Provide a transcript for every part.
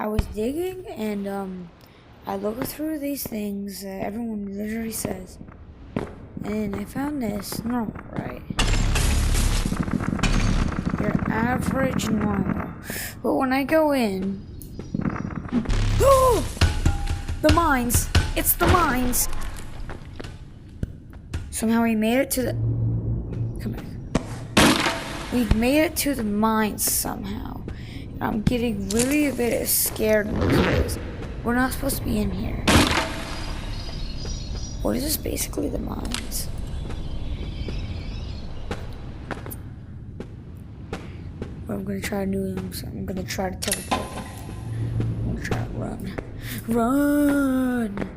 I was digging and I looked through these things that everyone literally says, and I found this normal, right? Your average normal. But when I go in, oh, the mines! It's the mines! Somehow we made it to the. Come back. We've made it to the mines somehow. I'm getting really a bit scared because we're not supposed to be in here. What is this? Basically the mines. What I'm gonna try to do is I'm gonna try to teleport. I'm gonna try to run. Run!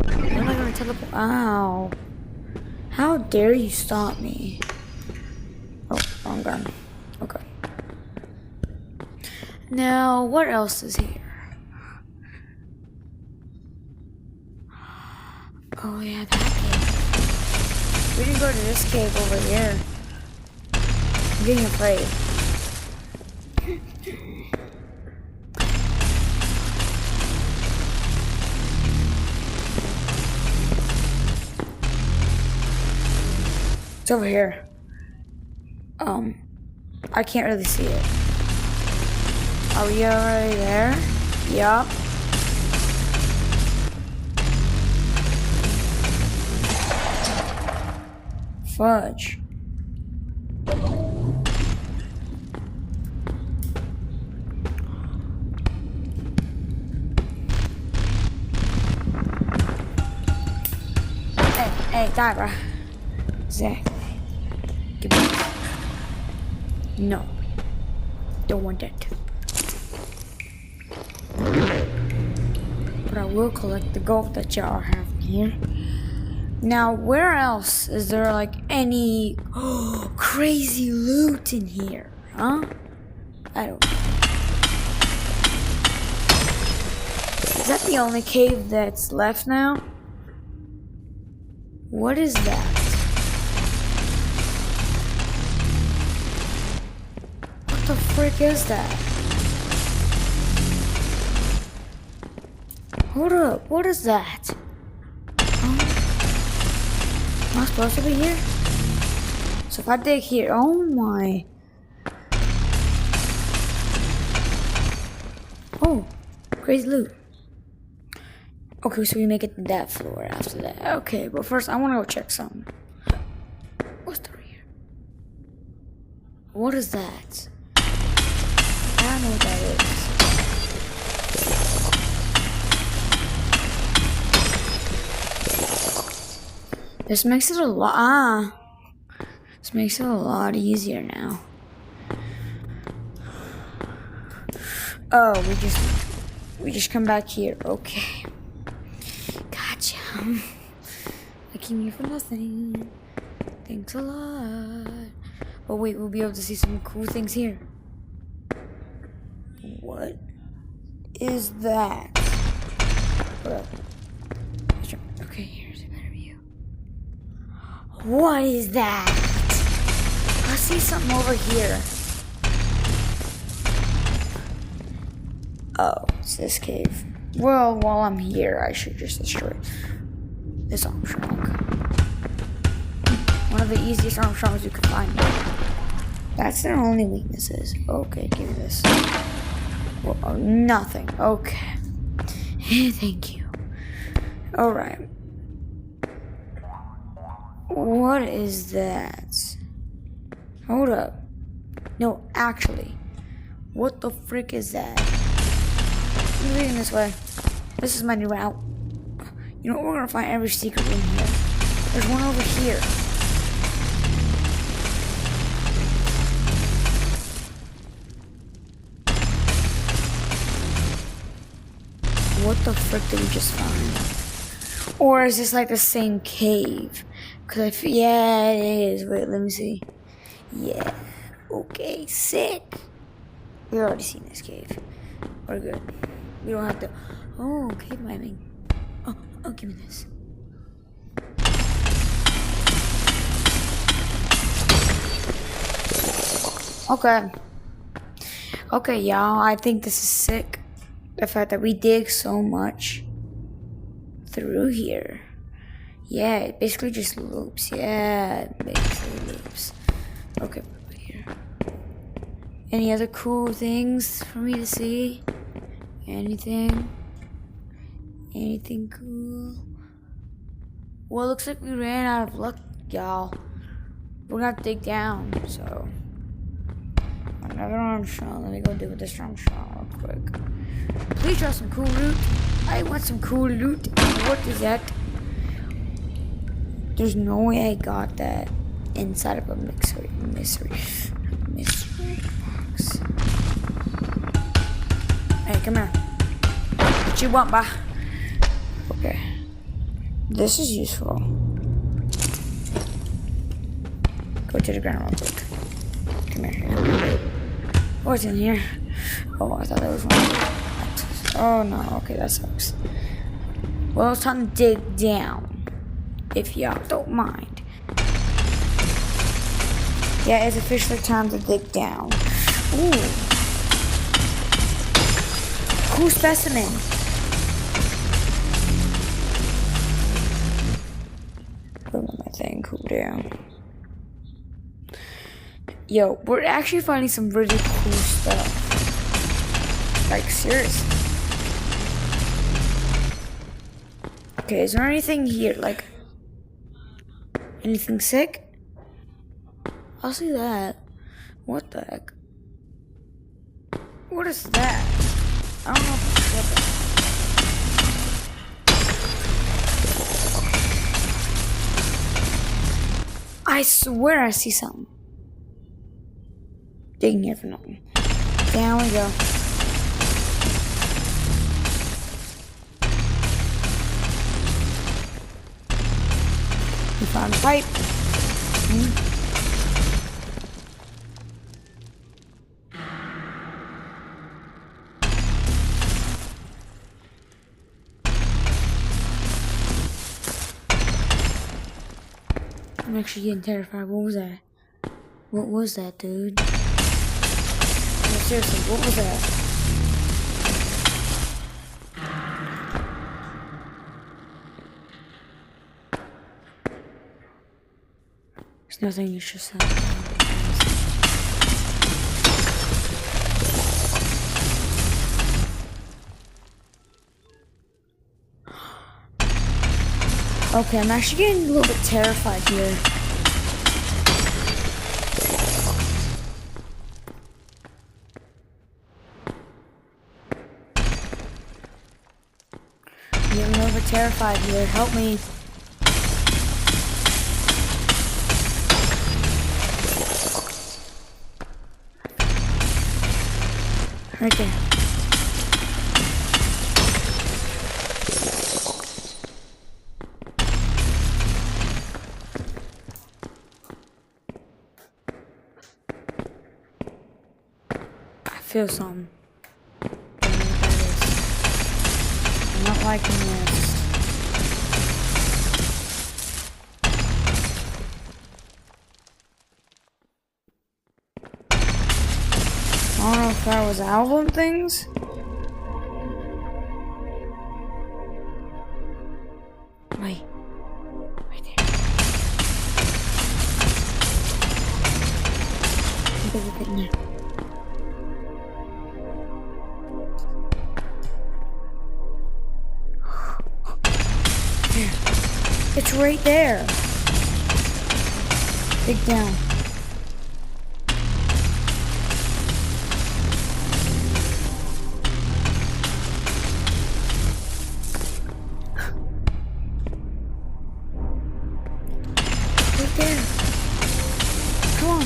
When am I gonna teleport? Ow. How dare you stop me? Oh, wrong gun. Okay. Now, what else is here? Oh yeah, that cave. We didn't go to this cave over here. I'm getting afraid. It's over here. I can't really see it. Are we already there? Yup. Fudge. Hey, die, bro. Exactly. Give me this. No. Don't want that. But I will collect the gold that y'all have here. Now, where else is there like any crazy loot in here? Huh? I don't know. Is that the only cave that's left now? What is that? What the frick is that? Hold up, what is that? Am I supposed to be here? So if I dig here, oh my. Oh, crazy loot. Okay, so we make it to that floor after that. Okay, but first I want to go check something. What's through here? What is that? I don't know what that is. This makes it a lot. This makes it a lot easier now. Oh, we just come back here. Okay. Gotcha. I came here for nothing. Thanks a lot. But wait, we'll be able to see some cool things here. What is that? Okay, here's a better view. What is that? I see something over here. Oh, it's this cave. Well, while I'm here, I should just destroy this Armstrong. One of the easiest Armstrongs you can find. That's their only weaknesses. Okay, give me this. Well, nothing. Okay. Thank you. Alright. What is that? Hold up. No, actually. What the frick is that? I'm leading this way. This is my new route. You know what? We're gonna find every secret in here. There's one over here. What the frick did we just find? Or is this like the same cave? Cause yeah, it is. Wait, let me see. Yeah. Okay, sick. We've already seen this cave. We're good. We don't have to. Oh, cave mining. Oh, give me this. Okay. Okay, y'all. I think this is sick. the fact that we dig so much through here. Yeah, it basically just loops. Yeah, it basically loops. Okay, over here. Any other cool things for me to see? Anything? Anything cool? Well, looks like we ran out of luck, y'all. We're gonna have to dig down, so. Another Armstrong. Let me go do this Armstrong real quick. Please draw some cool loot. I want some cool loot. What is that? There's no way I got that inside of a mystery box. Hey, come here. What you want, ba? Okay. This is useful. Go to the ground real quick. Come here. What's in here? Oh, I thought that was one. Oh no, okay, that sucks. Well, it's time to dig down. If y'all don't mind. Yeah, it's officially time to dig down. Ooh. Cool specimen. Put my thing cool down. Yo, we're actually finding some really cool stuff. Like, seriously. Okay, is there anything here? Like, anything sick? I'll see that. What the heck? What is that? I don't know if it's I swear I see something. Digging here for nothing. Down we go. We found a pipe. I'm actually getting terrified. What was that? What was that, dude? No, seriously, what was that? There's nothing, it's just okay, I'm actually getting a little bit terrified here. I'm getting a little bit terrified here. Help me. Right there. I feel something. I don't know what that is. I'm not liking this. I don't know if that was album things. Wait. Right there. There's a bit in there. It's right there. Dig down. Right there. Come on.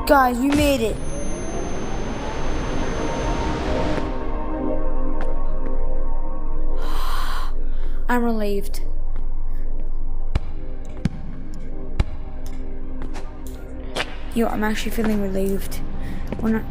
Guys, we made it. I'm relieved. Yo, I'm actually feeling relieved. We're not.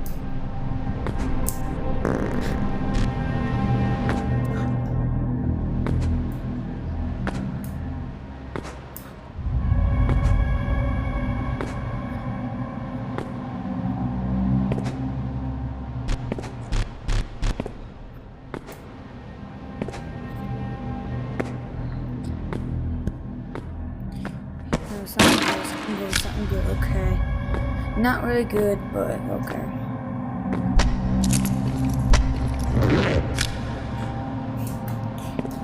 Something good, okay. Not really good, but okay.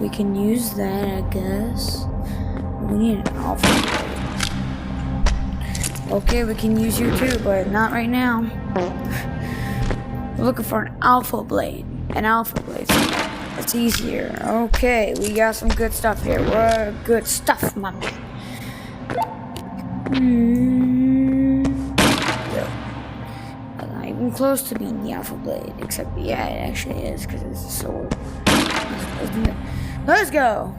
We can use that, I guess. We need an alpha blade. Okay, we can use you too, but not right now. We're looking for an alpha blade. An alpha blade. That's easier. Okay, we got some good stuff here. We're good stuff, my man. Not even close to being the alpha blade, except yeah, it actually is because it's a sword. Isn't it? Let's go.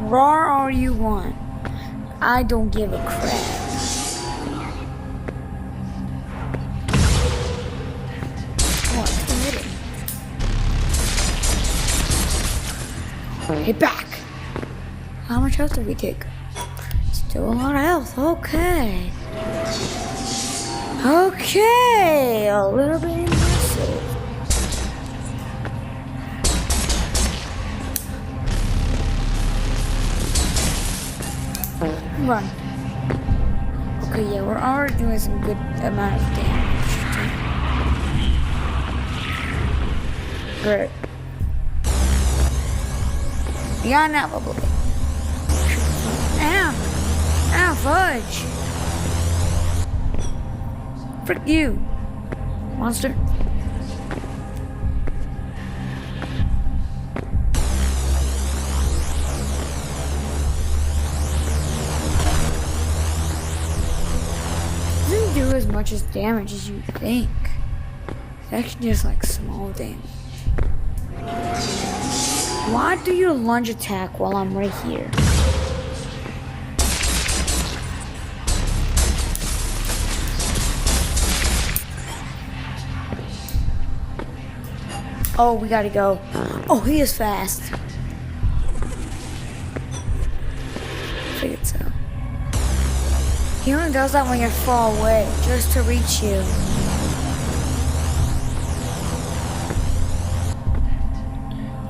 Raw all you want. I don't give a crap. What? Hit back. How much health did we take? Still a lot of health. Okay. Okay. A little bit impressive. Run. Okay, yeah, we're already doing some good amount of damage. Great. Beyond that, probably. Ow! Ow, fudge! Frick you, monster. Doesn't do as much as damage as you think. It's actually just like small damage. Why do you lunge attack while I'm right here? Oh, we gotta go. Oh, he is fast. Figured so. He only does that when you're far away, just to reach you.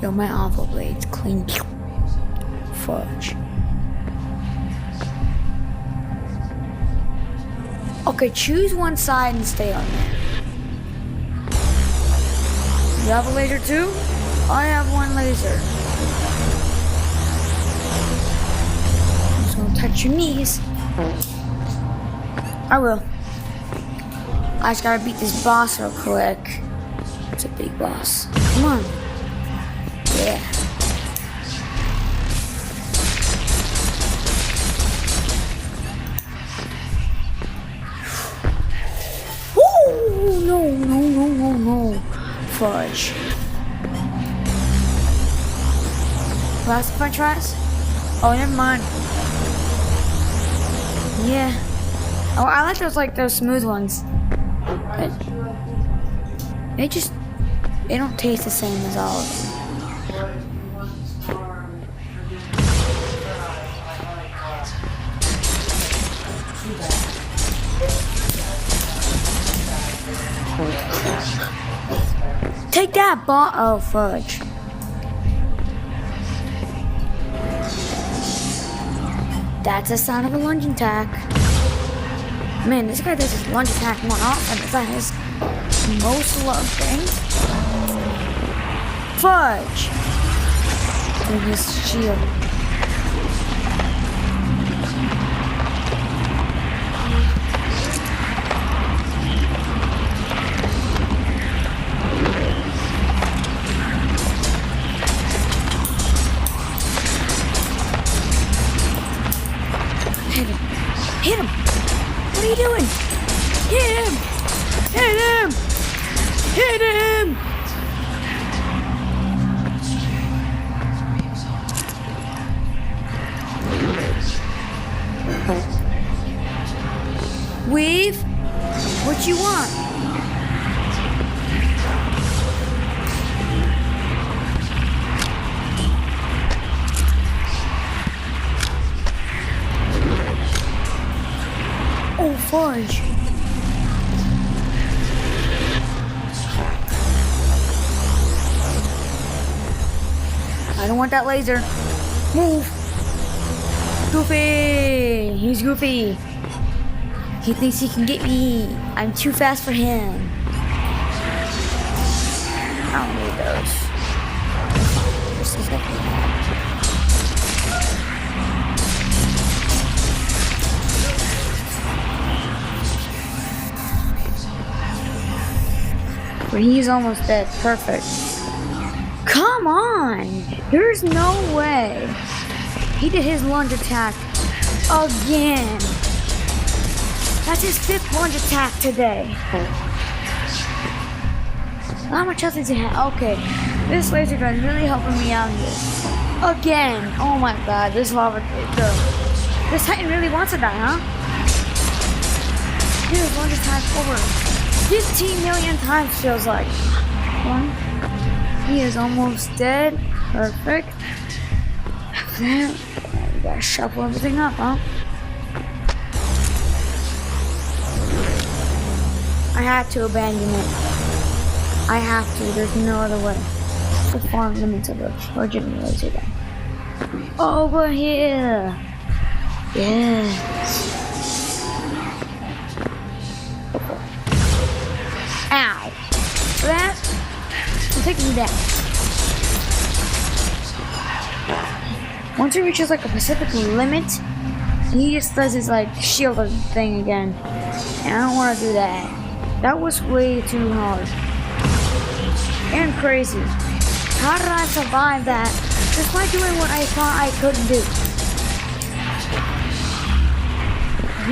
Yo, my alpha blade's clean. Fudge. Okay, choose one side and stay on there. You have a laser too? I have one laser. I'm just gonna touch your knees. I will. I just gotta beat this boss real quick. It's a big boss. Come on. Yeah. Woo! No, no, no, no, no. Fudge. Last french fries? Oh, never mind. Yeah. Oh, I like those smooth ones. But they don't taste the same as all of them. Take that, ball. Oh, fudge. That's the sound of a lunge attack. Man, this guy does his lunge attack more often than his most loved thing. Fudge. And his shield. fudge. I don't want that laser. Move. Goofy. He's Goofy. He thinks he can get me. I'm too fast for him. I don't need those. This is but he's almost dead. Perfect. Come on! There's no way. He did his lunge attack again. That's his 5th lunge attack today. How much health does he have? Okay. This laser gun is really helping me out here. Again. Oh my god. This Titan really wants to die, huh? His lunge attack over 15 million times feels like. One. He is almost dead. Perfect. Then we gotta shuffle everything up, huh? I had to abandon it. I have to. There's no other way. The far limits of the charging laser gun. Over here. Yes. Ow. For that, I'm taking you down. Once he reaches like a specific limit, he just does his like shield thing again. And I don't want to do that. That was way too hard. And crazy. How did I survive that just by doing what I thought I couldn't do?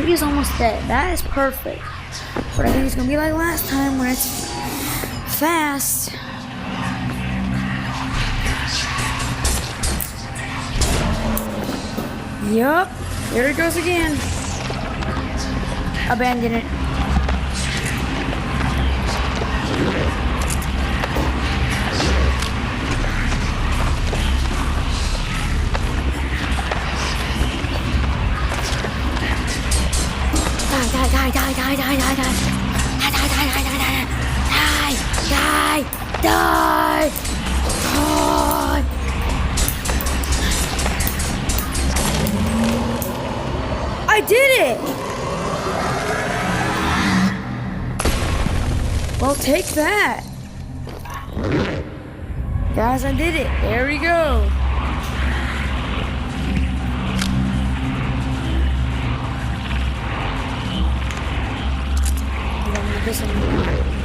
He is almost dead. That is perfect. But I think it's gonna be like last time when it's fast. Yup. Here it goes again. Abandon it. Die! I did it! Well, take that. Guys, I did it. There we go. This one.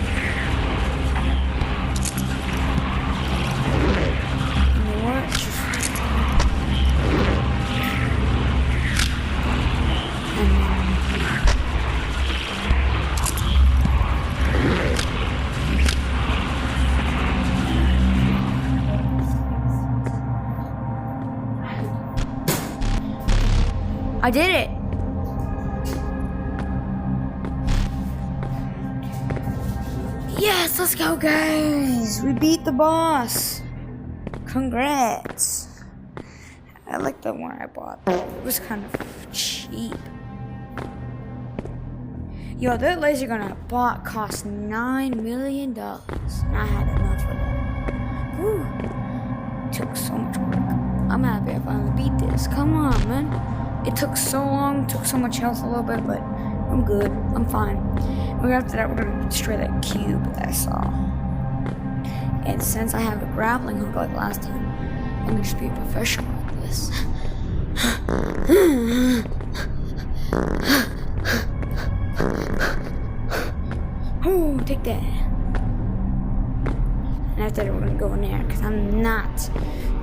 I did it. Yes, let's go, guys. We beat the boss. Congrats. I like the one I bought. It was kind of cheap. Yo, that laser gun I bought cost $9 million. And I had enough for that. Whew. Took so much work. I'm happy I finally beat this. Come on, man. It took so long, took so much health a little bit, but I'm good. I'm fine. And after that, we're gonna destroy that cube that I saw. And since I have a grappling hook like last time, I'm gonna just be a professional at this. Oh, take that. And after that, we're gonna go in there because I'm not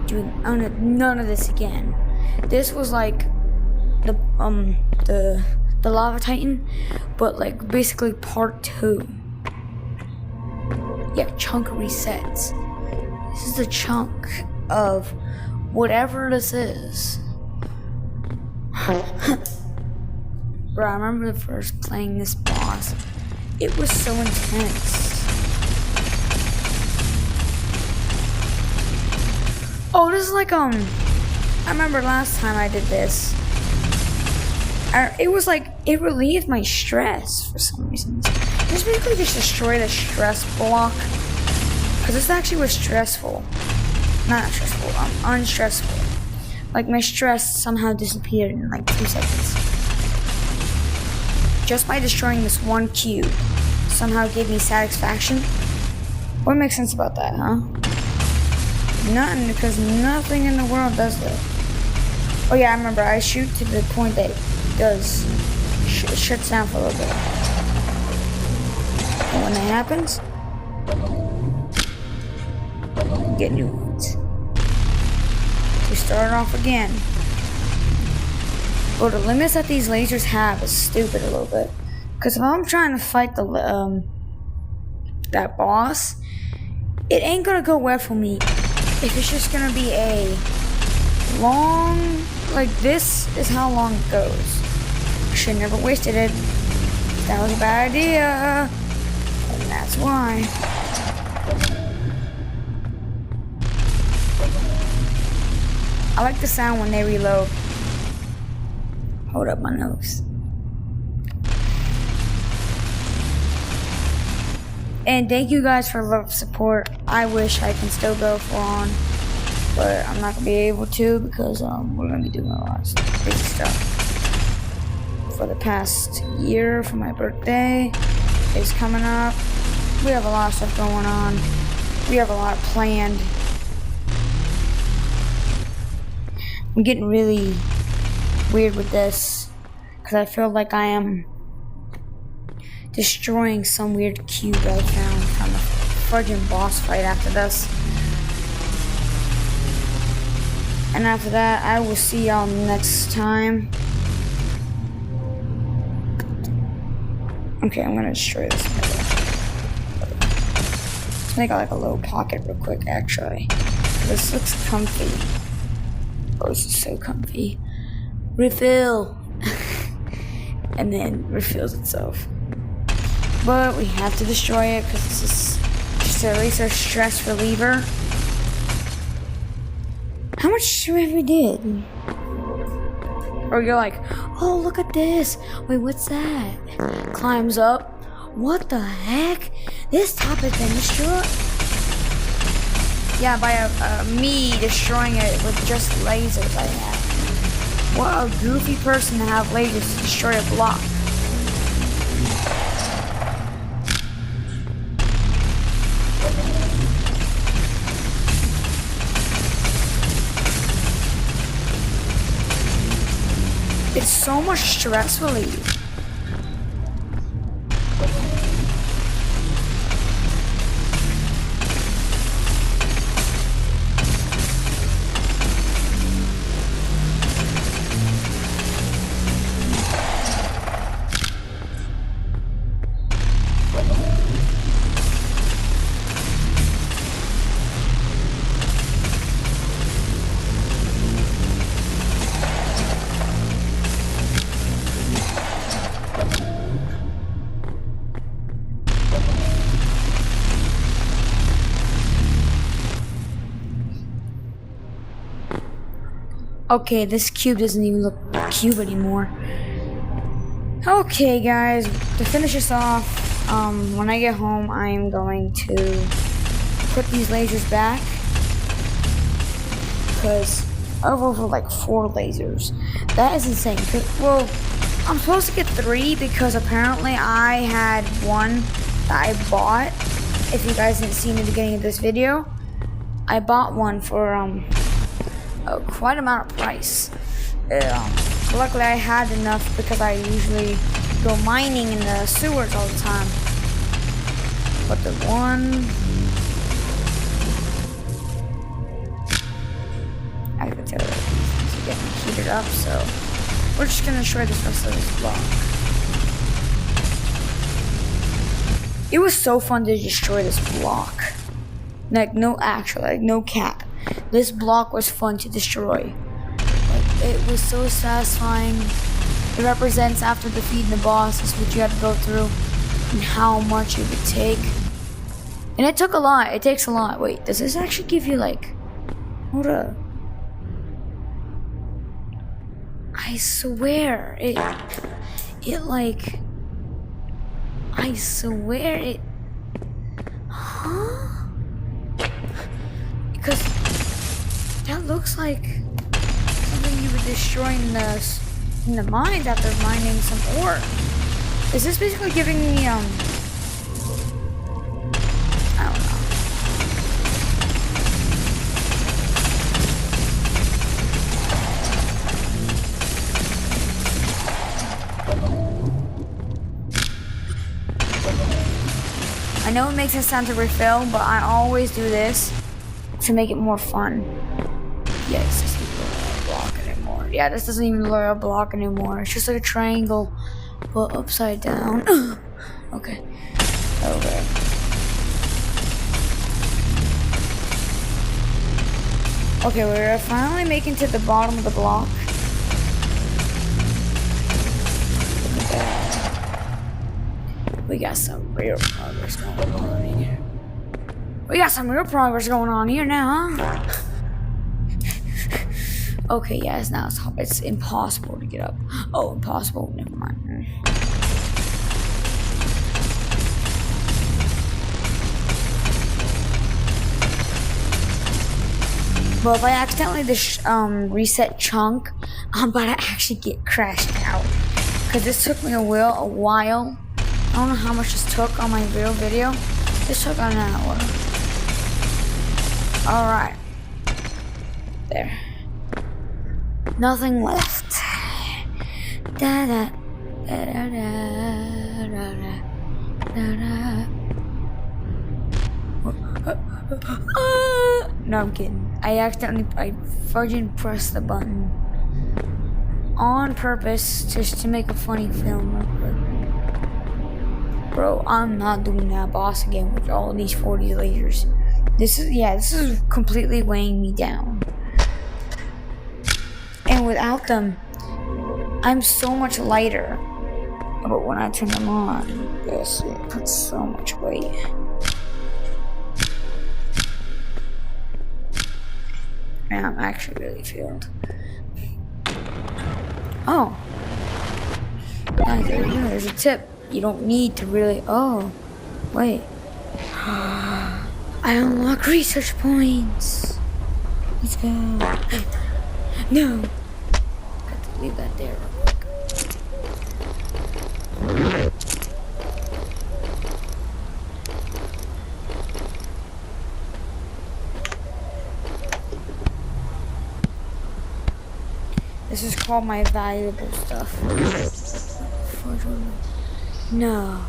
doing none of this again. This was like the Lava Titan, but like basically part 2. Yeah, chunk resets. This is the chunk of whatever this is. Bro, I remember the first playing this boss. It was so intense. Oh, this is like I remember last time I did this. It was like it relieved my stress for some reason. Just basically just destroy the stress block. Because this actually was stressful. Not stressful, unstressful. Like my stress somehow disappeared in like 2 seconds. Just by destroying this one cube somehow gave me satisfaction. What makes sense about that, huh? Nothing, because nothing in the world does that. Oh yeah, I remember, I shoot to the point that it does, it shuts down for a little bit. And when that happens, you get new ones. We start off again. But the limits that these lasers have is stupid a little bit. Because if I'm trying to fight the that boss, it ain't gonna go well for me if it's just gonna be a long, like this is how long it goes. I should have never wasted it. That was a bad idea. And that's why. I like the sound when they reload. Hold up my nose. And thank you guys for love support. I wish I can still go full on, but I'm not gonna be able to because we're gonna be doing a lot of big stuff. For the past year, for my birthday is coming up. We have a lot of stuff going on. We have a lot planned. I'm getting really weird with this because I feel like I am destroying some weird cube I found from a friggin' boss fight after this. And after that, I will see y'all next time. Okay, I'm gonna destroy this. Let's make like a little pocket real quick, actually. This looks comfy. Oh, this is so comfy. Refill! And then refills itself. But we have to destroy it because this is just at least a stress reliever. How much have we did? Or you're like, oh, look at this. Wait, what's that? Climbs up. What the heck? This top has been destroyed. Yeah, by me destroying it with just lasers I have. What a goofy person to have lasers to destroy a block. It's so much stress relief. Okay, this cube doesn't even look like a cube anymore. Okay, guys, to finish this off, when I get home, I am going to put these lasers back because I have over like 4 lasers. That is insane. Well, I'm supposed to get 3 because apparently I had one that I bought. If you guys didn't see in the beginning of this video, I bought one for quite amount of price. Luckily I had enough because I usually go mining in the sewers all the time. But the one I can tell it's getting heated up, so we're just gonna destroy this rest of this block. It was so fun to destroy this block. Like no cap. This block was fun to destroy. Like, it was so satisfying. It represents after defeating the boss, is what you had to go through and how much it would take. And it took a lot. It takes a lot. Wait, does this actually give you like... Hold up. I swear. It like, I swear it, huh? Because that looks like something you would destroy in the mines after mining some ore. Is this basically giving me I don't know. I know it makes it sound to refill, but I always do this to make it more fun. Yeah, this doesn't even look like a block anymore. Yeah, this doesn't even look like a block anymore. It's just like a triangle, but upside down. Okay. Okay. Okay, we're finally making to the bottom of the block. Look at that. We got some real progress going on here. We got some real progress going on here now, huh? Okay, yes, now it's impossible to get up. Oh, impossible. Never mind. Well, if I accidentally reset chunk, I'm about to actually get crashed out. Because this took me a while. I don't know how much this took on my real video. This took an hour. Alright. There. Nothing left. Da da da da da da da. No, I'm kidding. I fucking pressed the button on purpose just to make a funny film real quick. Bro, I'm not doing that boss again with all these 40 lasers. This is completely weighing me down. And without them, I'm so much lighter. But when I turn them on, it puts so much weight. Man, I'm actually really filled. Oh. There's a tip. You don't need to really... Oh. Wait. I unlock research points. Let's go. No. Got to leave that there real quick. This is called my valuable stuff. No.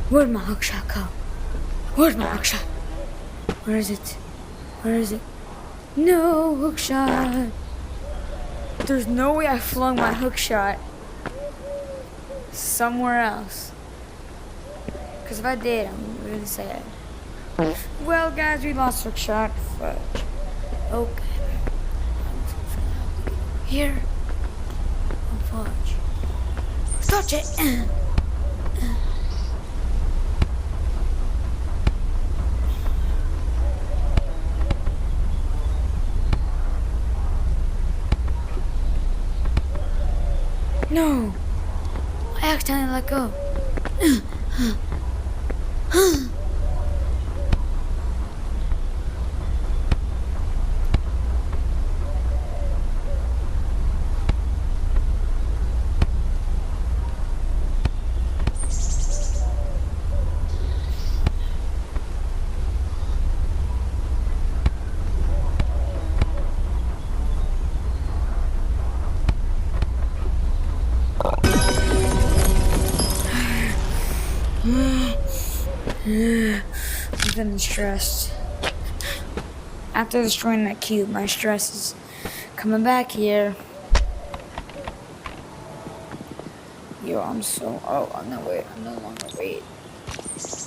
Where'd my hookshot go? Where's my hookshot? Where is it? Where is it? No hookshot. There's no way I flung my hookshot somewhere else. Because if I did, I'm really sad. Well, guys, we lost hookshot. Fudge. Okay. Here. Oh, fudge. Touch it. No. I accidentally let go. I'm feeling stressed. After destroying that cube, my stress is coming back here. Yo, I'm so... Oh, I'm no longer weight.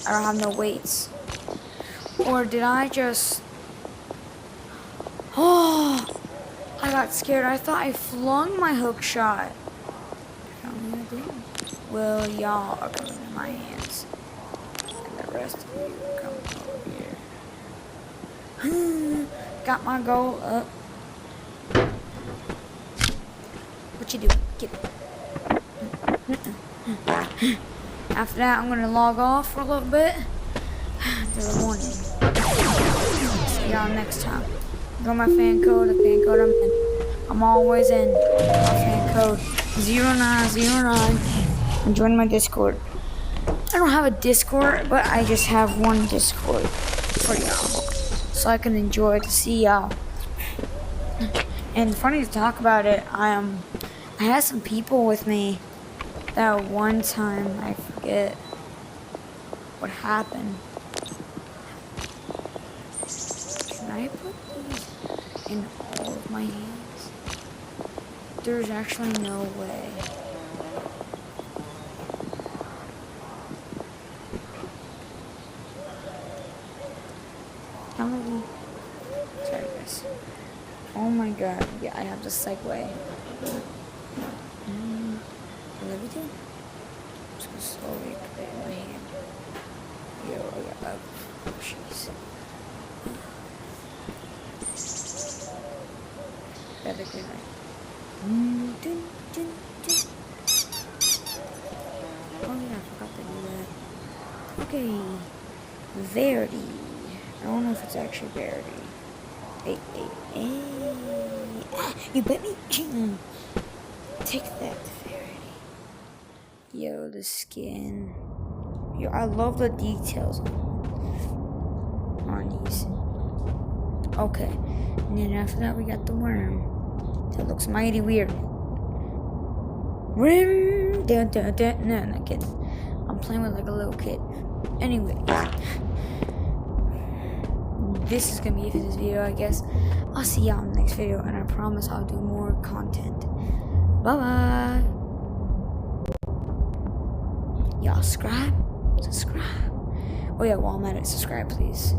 I don't have no weights. Or did I just... Oh! I got scared. I thought I flung my hook shot. Apparently I didn't. Well, y'all are coming in my hands. And the rest of you are coming over here. Got my goal up. What you doing? Get it. After that, I'm gonna log off for a little bit till the morning. See y'all next time. Go my fan code, the fan code I'm in. I'm always in. My fan code 0909. And join my Discord. I don't have a Discord, but I just have one Discord for y'all, so I can enjoy to see y'all. And funny to talk about it, I had some people with me that one time, I forget what happened. Can I put these in all of my hands? There's actually no way. How many? Sorry guys. Oh my god, yeah, I have the segue. Everything? I'm just gonna slowly put it in my hand. Yo, I got oh jeez. Better good night. Oh yeah, I forgot to do that. Okay. Verity. I don't know if it's actually Verity. Hey. You bit me? Take that, Verity. Yo, the skin. Yo, I love the details on these. Okay. And then after that, we got the worm. That looks mighty weird. Worm! No, not kidding. I'm playing with like a little kid. Anyway. This is gonna be it for this video, I guess. I'll see y'all in the next video, and I promise I'll do more content. Bye-bye. Y'all subscribe. Oh yeah, while I'm at it, subscribe please.